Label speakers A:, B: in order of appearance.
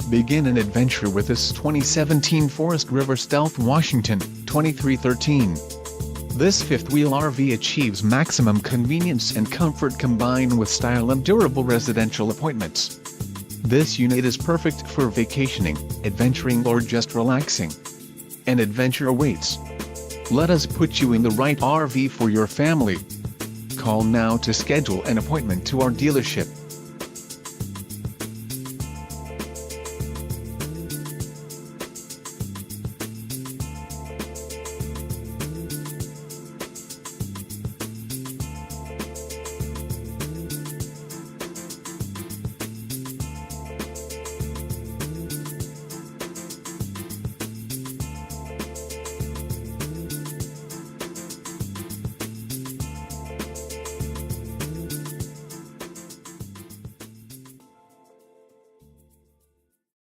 A: Begin an adventure with this 2017 Forest River Stealth Washington 2313. This fifth-wheel RV achieves maximum convenience and comfort combined with style and durable residential appointments. This unit is perfect for vacationing, adventuring or just relaxing. An adventure awaits. Let us put you in the right RV for your family. Call now to schedule an appointment to our dealership.